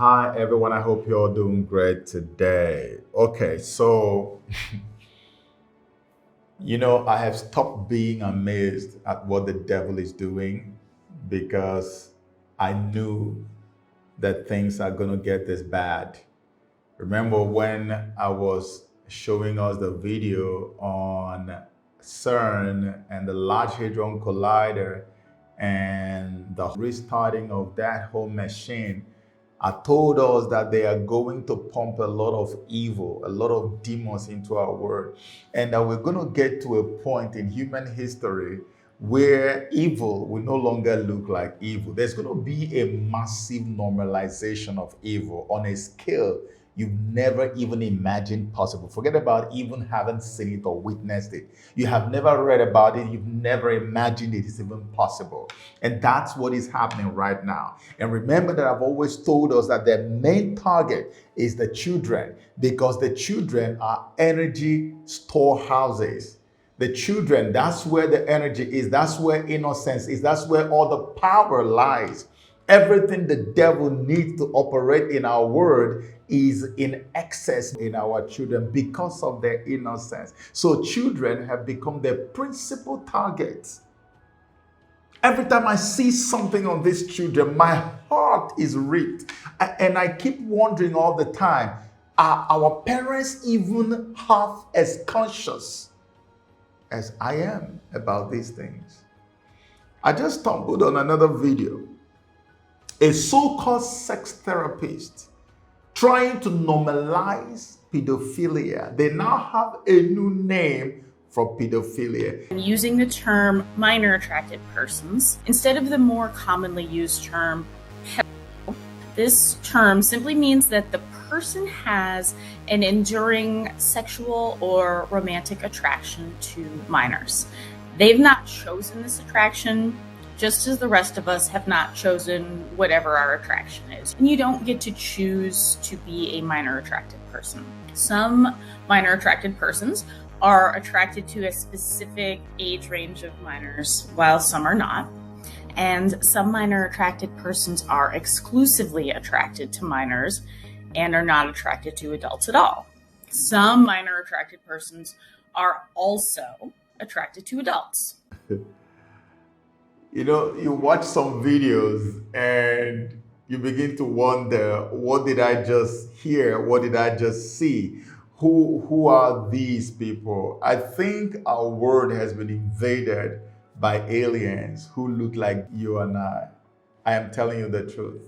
Hi everyone, I hope you're doing great today. Okay, so I have stopped being amazed at what the devil is doing because I knew that things are going to get this bad. Remember when I was showing us the video on CERN and the Large Hadron Collider and the restarting of that whole machine? I told us that they are going to pump a lot of evil, a lot of demons into our world, and that we're going to get to a point in human history where evil will no longer look like evil. There's going to be a massive normalization of evil on a scale you've never even imagined possible. Forget about even having seen it or witnessed it. You have never read about it. You've never imagined it is even possible. And that's what is happening right now. And remember that I've always told us that their main target is the children, because the children are energy storehouses. The children, that's where the energy is. That's where innocence is. That's where all the power lies. Everything the devil needs to operate in our world is in excess in our children because of their innocence. So children have become their principal targets. Every time I see something on these children, my heart is ripped. And I keep wondering all the time, are our parents even half as conscious as I am about these things? I just stumbled on another video. A so-called sex therapist trying to normalize pedophilia. They now have a new name for pedophilia. Using the term minor attracted persons instead of the more commonly used term pedo. This term simply means that the person has an enduring sexual or romantic attraction to minors. They've not chosen this attraction, just as the rest of us have not chosen whatever our attraction is. And you don't get to choose to be a minor attracted person. Some minor attracted persons are attracted to a specific age range of minors, while some are not. And some minor attracted persons are exclusively attracted to minors and are not attracted to adults at all. Some minor attracted persons are also attracted to adults. You watch some videos and you begin to wonder, what did I just hear? What did I just see? Who are these people? I think our world has been invaded by aliens who look like you and I. I am telling you the truth.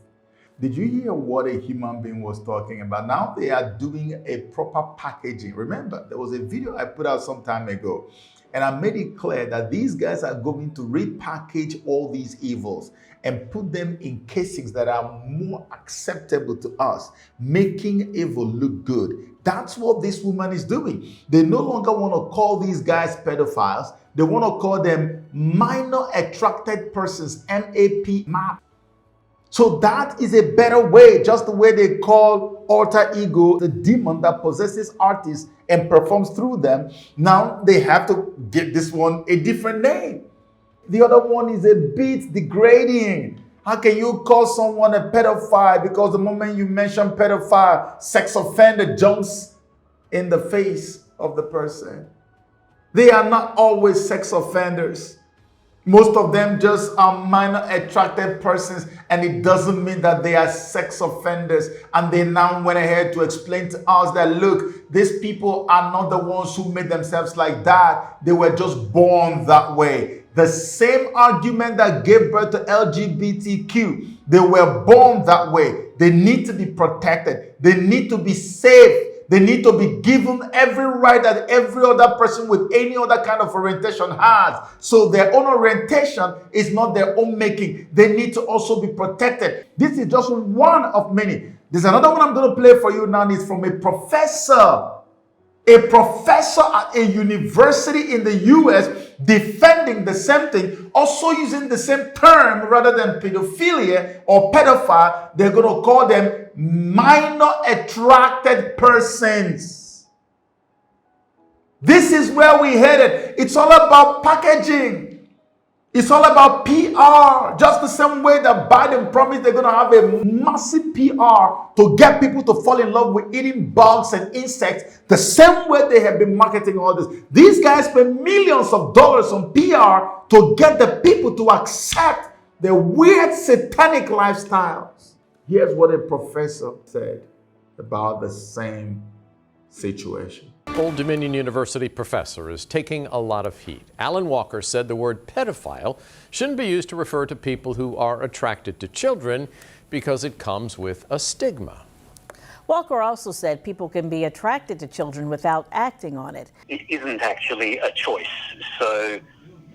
Did you hear what a human being was talking about? Now they are doing a proper packaging. Remember, there was a video I put out some time ago, and I made it clear that these guys are going to repackage all these evils and put them in casings that are more acceptable to us, making evil look good. That's what this woman is doing. They no longer want to call these guys pedophiles. They want to call them minor attracted persons, MAP. So that is a better way, just the way they call alter ego, the demon that possesses artists and performs through them. Now they have to give this one a different name. The other one is a bit degrading. How can you call someone a pedophile? Because the moment you mention pedophile, sex offender jumps in the face of the person. They are not always sex offenders. Most of them just are minor attracted persons, and it doesn't mean that they are sex offenders. And they now went ahead to explain to us that, look, these people are not the ones who made themselves like that. They were just born that way. The same argument that gave birth to LGBTQ, they were born that way. They need to be protected. They need to be safe. They need to be given every right that every other person with any other kind of orientation has. So their own orientation is not their own making. They need to also be protected. This is just one of many. There's another one I'm going to play for you now. It's from a professor at a university in the US, defending the same thing, also using the same term rather than pedophilia or pedophile. They're going to call them minor attracted persons. This is where we headed. It's all about packaging. It's all about PR. Just the same way that Biden promised they're going to have a massive PR to get people to fall in love with eating bugs and insects, the same way they have been marketing all this. These guys spend millions of dollars on PR to get the people to accept their weird satanic lifestyles. Here's what a professor said about the same situation. Old Dominion University professor is taking a lot of heat. Alan Walker said the word pedophile shouldn't be used to refer to people who are attracted to children because it comes with a stigma. Walker also said people can be attracted to children without acting on it. It isn't actually a choice. So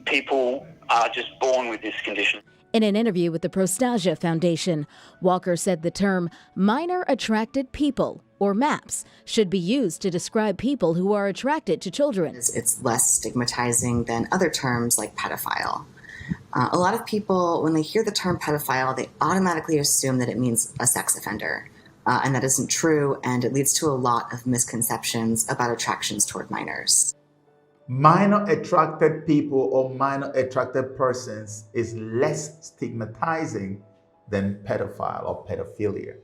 people are just born with this condition. In an interview with the Prostasia Foundation, Walker said the term minor attracted people, or MAPS, should be used to describe people who are attracted to children. It's less stigmatizing than other terms like pedophile. A lot of people, when they hear the term pedophile, they automatically assume that it means a sex offender. And that isn't true, and it leads to a lot of misconceptions about attractions toward minors. Minor attracted people or minor attracted persons is less stigmatizing than pedophile or pedophilia.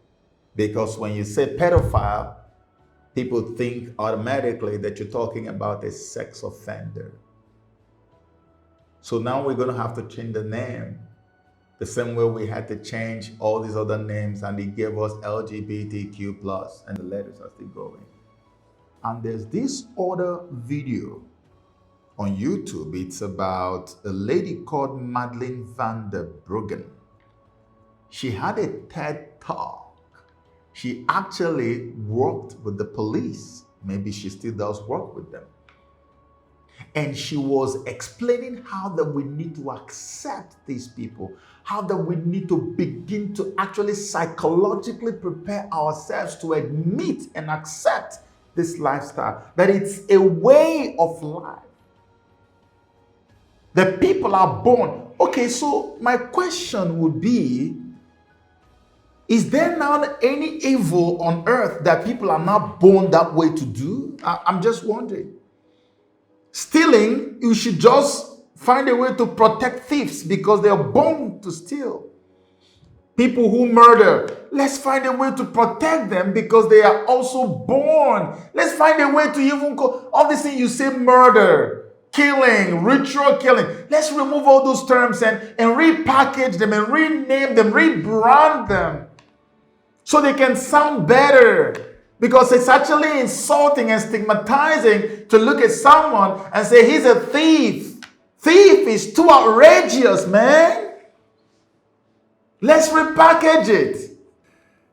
Because when you say pedophile, people think automatically that you're talking about a sex offender. So now we're going to have to change the name the same way we had to change all these other names, and they gave us LGBTQ+, and the letters are still going. And there's this other video on YouTube. It's about a lady called Madeline Van Der Brogan. She had a TED Talk. She actually worked with the police. Maybe she still does work with them. And she was explaining how that we need to accept these people, how that we need to begin to actually psychologically prepare ourselves to admit and accept this lifestyle, that it's a way of life. The people are born. Okay, so my question would be, is there now any evil on earth that people are not born that way to do? I'm just wondering. Stealing, you should just find a way to protect thieves because they are born to steal. People who murder, let's find a way to protect them because they are also born. Let's find a way to even call all these things you say: murder, killing, ritual killing. Let's remove all those terms and repackage them and rename them, rebrand them so they can sound better. Because it's actually insulting and stigmatizing to look at someone and say he's a thief. Thief is too outrageous, man. Let's repackage it.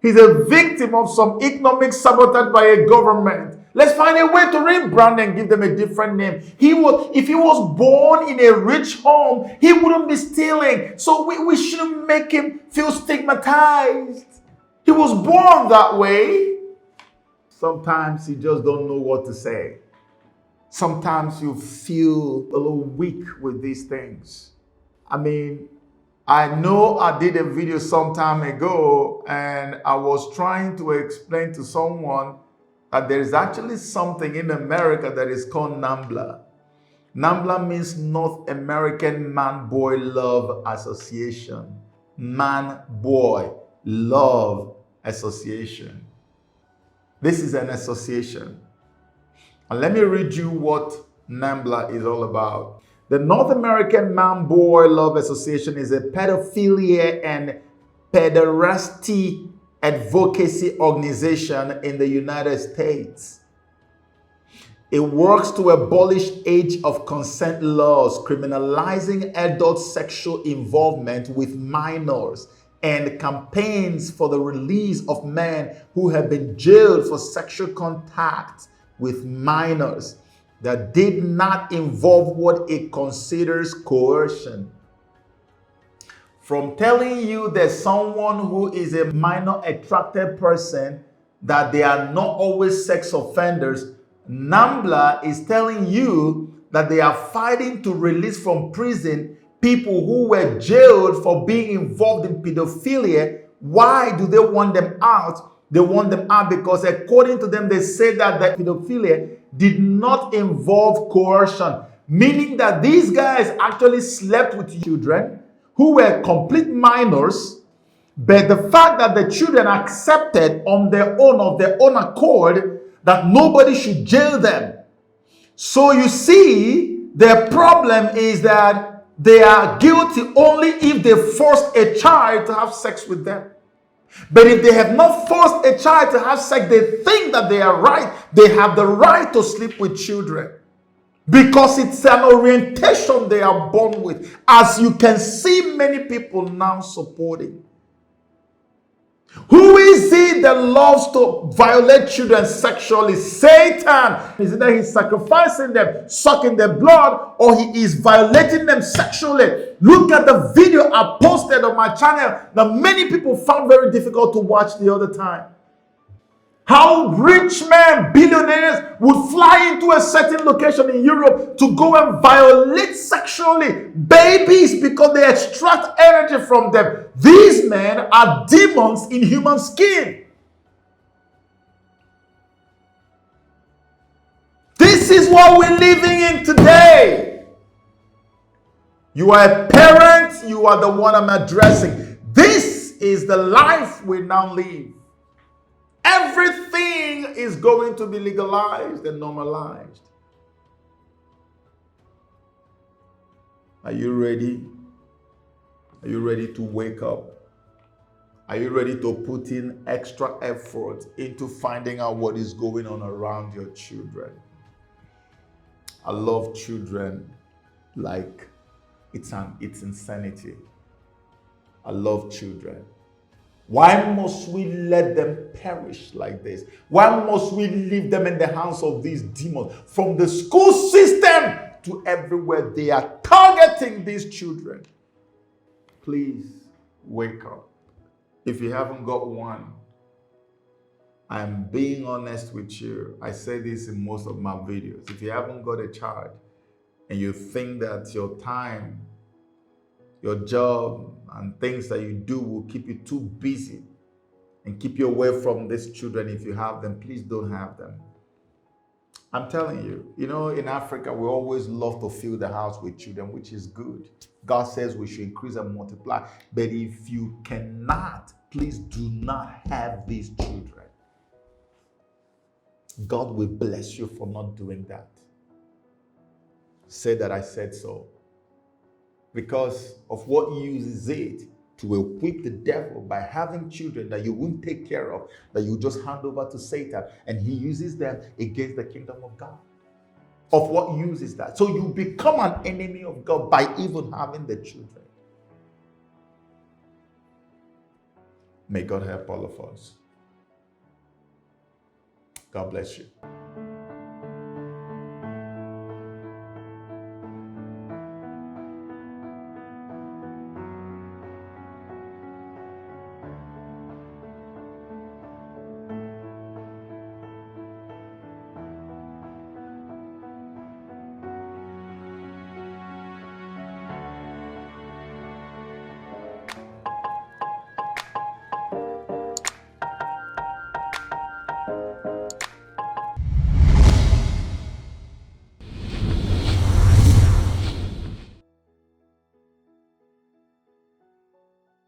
He's a victim of some economic sabotage by a government. Let's find a way to rebrand and give them a different name. If he was born in a rich home, he wouldn't be stealing. So we shouldn't make him feel stigmatized. He was born that way. Sometimes you just don't know what to say. Sometimes you feel a little weak with these things. I mean, I know I did a video some time ago and I was trying to explain to someone that there is actually something in America that is called NAMBLA. NAMBLA means North American Man-Boy Love Association. Man-Boy Love Association. This is an association. And let me read you what NAMBLA is all about. The North American Man-Boy Love Association is a pedophilia and pederasty advocacy organization in the United States. It works to abolish age of consent laws, criminalizing adult sexual involvement with minors, and campaigns for the release of men who have been jailed for sexual contact with minors that did not involve what it considers coercion. From telling you that someone who is a minor attracted person, that they are not always sex offenders, NAMBLA is telling you that they are fighting to release from prison people who were jailed for being involved in pedophilia. Why do they want them out? They want them out because according to them, they say that the pedophilia did not involve coercion, meaning that these guys actually slept with children who were complete minors, but the fact that the children accepted on their own, of their own accord, that nobody should jail them. So you see, their problem is that they are guilty only if they forced a child to have sex with them. But if they have not forced a child to have sex, they think that they are right. They have the right to sleep with children because it's an orientation they are born with, as you can see many people now supporting. Who is it that loves to violate children sexually? Satan. Is it that he's sacrificing them, sucking their blood, or he is violating them sexually? Look at the video I posted on my channel that many people found very difficult to watch the other time. How rich men, billionaires, would fly into a certain location in Europe to go and violate sexually babies because they extract energy from them. These men are demons in human skin. This is what we're living in today. You are a parent, you are the one I'm addressing. This is the life we now live. Everything is going to be legalized and normalized. Are you ready? Are you ready to wake up? Are you ready to put in extra effort into finding out what is going on around your children? I love children like it's insanity. I love children. Why must we let them perish like this? Why must we leave them in the hands of these demons? From the school system to everywhere, they are targeting these children. Please wake up. If you haven't got one, I'm being honest with you. I say this in most of my videos. If you haven't got a child and you think that your time, your job, and things that you do will keep you too busy and keep you away from these children, if you have them, please don't have them. I'm telling you, in Africa, we always love to fill the house with children, which is good. God says we should increase and multiply. But if you cannot, please do not have these children. God will bless you for not doing that. Say that I said so. Because of what use is it to equip the devil by having children that you won't take care of, that you just hand over to Satan, and he uses them against the kingdom of God? Of what use is that? So you become an enemy of God by even having the children. May God help all of us. God bless you.